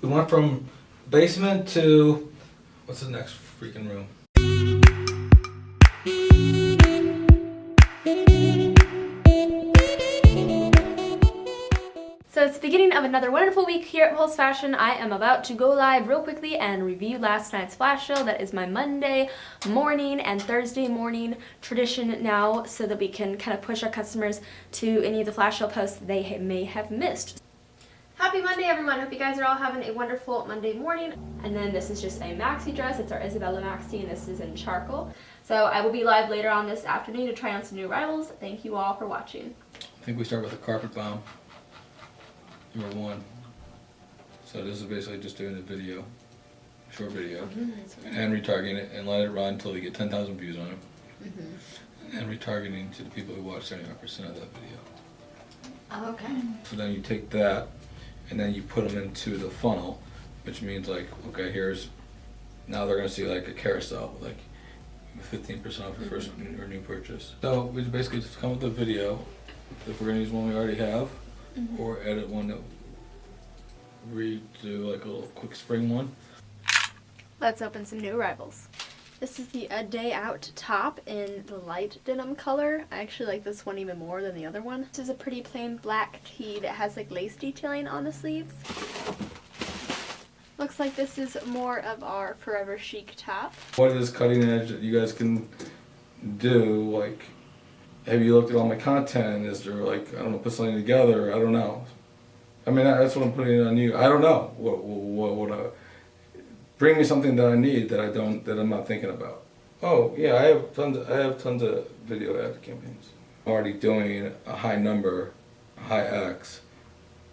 We went from basement to, what's the next freaking room? So it's the beginning of another wonderful week here at Pulse Fashion. I am about to go live real quickly and review last night's flash sale. That is my Monday morning and Thursday morning tradition now, so that we can kind of push our customers to any of the flash sale posts they may have missed. Happy Monday, everyone. Hope you guys are all having a wonderful Monday morning. And then this is just a maxi dress. It's our Isabella maxi, and this is in charcoal. So I will be live later on this afternoon to try on some new arrivals. Thank you all for watching. I think we start with a carpet bomb. Number one. So this is basically just doing a video, short video, and retargeting it and let it run until we get 10,000 views on it. And retargeting to the people who watch 75% of that video. Oh, okay. So then you take that and then you put them into the funnel, which means like, okay, here's, now they're gonna see like a carousel, like 15% off your first or new purchase. So we basically just come with a video, if we're gonna use one we already have, or edit one that redo like a little quick spring one. Let's open some new arrivals. This is the A Day Out top in the light denim color. I actually like this one even more than the other one. This is a pretty plain black tee that has like lace detailing on the sleeves. Looks like this is more of our Forever Chic top. What is cutting edge that you guys can do? Like, have you looked at all my content? Is there like, I don't know, put something together? I don't know. I mean, that's what I'm putting on you. I don't know. What bring me something that I need that I'm not thinking about. Oh yeah, I have tons of video ad campaigns. I'm already doing a high number, a high X,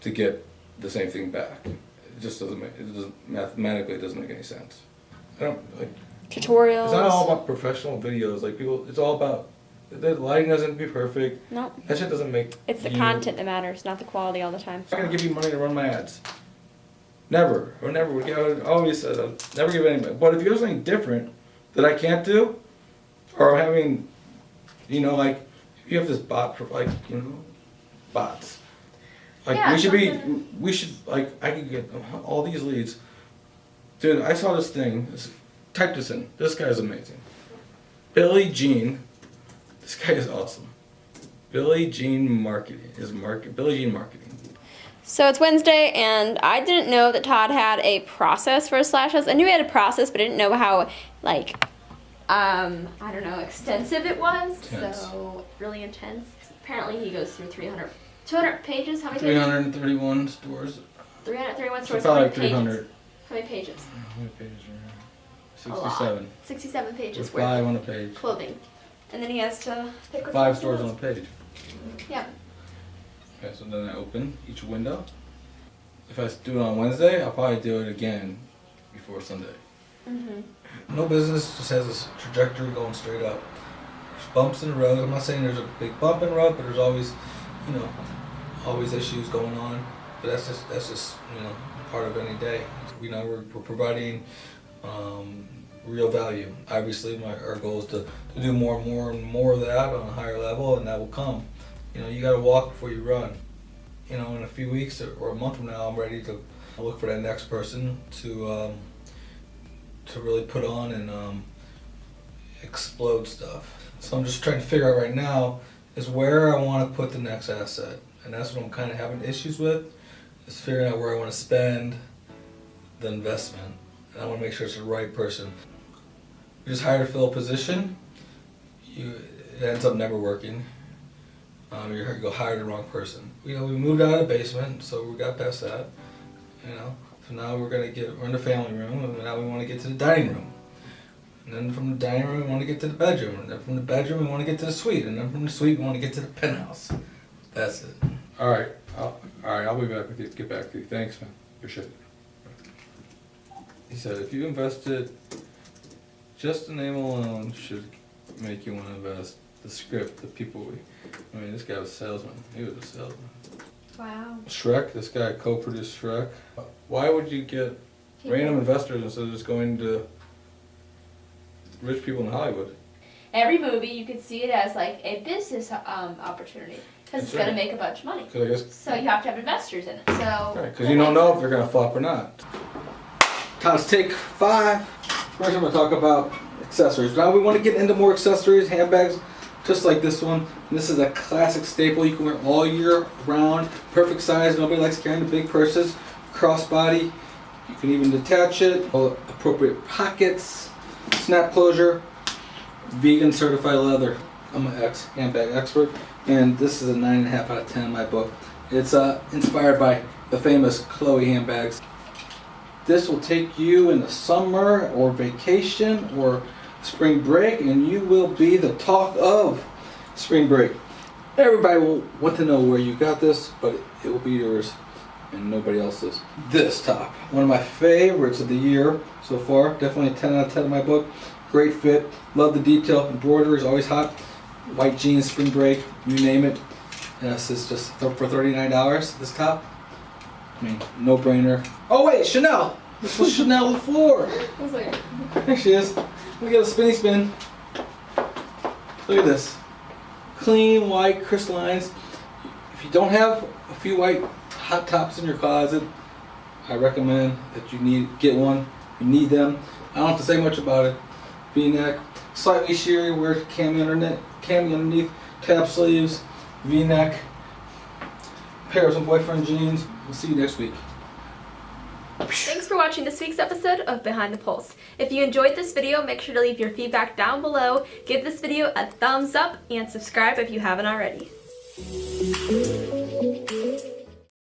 to get the same thing back. It just doesn't make, mathematically it doesn't make any sense. I don't like Tutorials. It's not all about professional videos. Like people, it's all about the lighting doesn't be perfect. No. That shit doesn't make. It's the content that matters, not the quality all the time. I'm not gonna give you money to run my ads. Never, or never. I always said I'll never give any money. But if you have something different that I can't do, or I'm having, you know, like if you have this bot for like, you know, bots. Like yeah, we should like I could get all these leads. Dude, I saw this thing. Type this in. This guy is amazing. Billie Jean. This guy is awesome. Billie Jean Marketing Billie Jean Marketing. So it's Wednesday, and I didn't know that Todd had a process for his flash sales. I knew he had a process, but I didn't know how, like, I don't know, extensive it was. Intense. So really intense. Apparently he goes through 200 pages. How many 331 stores. 331 So stores. probably How like many 300. pages? How many pages? How many pages are there? A lot. 67. 67 pages There's worth 5 of on a page. clothing. And then he has to pick which 5 ones he stores on a wants. page. Yeah. Okay, so then I open each window. If I do it on Wednesday, I'll probably do it again before Sunday. No business just has this trajectory going straight up. There's bumps in the road. I'm not saying there's a big bump in the road, but there's always, you know, always issues going on. But that's just you know, part of any day. You know, we're providing real value. Obviously, our goal is to do more and more of that on a higher level, and that will come. You know, you got to walk before you run. You know, in a few weeks or a month from now, I'm ready to look for that next person to really put on and explode stuff. So I'm just trying to figure out right now is where I want to put the next asset, and that's what I'm kind of having issues with. Is figuring out where I want to spend the investment, and I want to make sure it's the right person. You just hire to fill a position, it ends up never working. You go hire the wrong person. You know, we moved out of the basement, so we got past that. You know, so now we're in the family room, and now we want to get to the dining room. And then from the dining room, we want to get to the bedroom, and then from the bedroom, we want to get to the suite, and then from the suite, we want to get to the penthouse. That's it. All right, I'll be back with you. Get back to you. Thanks, man. Appreciate it. He said, if you invested, just the name alone should make you want to invest. The script, the people I mean, this guy was a salesman. He was a salesman. Wow. Shrek, this guy co-produced Shrek. Why would you get random investors instead of just going to rich people in Hollywood? Every movie, you could see it as like a business opportunity. Because it's going to make a bunch of money. Cause I guess, So you have to have investors in it. So because you don't know if they're going to flop or not. Todd's Take 5. First I'm going to talk about accessories. Now we want to get into more accessories, handbags, just like this one. This is a classic staple you can wear all year round. Perfect size. Nobody likes carrying the big purses. Crossbody. You can even detach it. All appropriate pockets. Snap closure. Vegan certified leather. I'm an handbag expert, and this is a 9.5 out of 10 in my book. It's inspired by the famous Chloe handbags. This will take you in the summer or vacation or spring break, and you will be the talk of spring break. Everybody will want to know where you got this, but it will be yours and nobody else's. This top, one of my favorites of the year so far. Definitely a 10 out of 10 in my book. Great fit. Love the detail. Embroidery is always hot. White jeans, spring break, you name it. This is just for $39. This top. I mean, no brainer. Oh wait, Chanel. This was Chanel before. There she is. Let me get a spinny spin. Look at this. Clean, white, crystallines. If you don't have a few white hot tops in your closet, I recommend that you get one. You need them. I don't have to say much about it. V-neck, slightly sheer, wear cami underneath, tab sleeves, V-neck, pair of some boyfriend jeans. We'll see you next week. Thanks for watching this week's episode of Behind the Pulse. If you enjoyed this video, make sure to leave your feedback down below, give this video a thumbs up, and subscribe if you haven't already.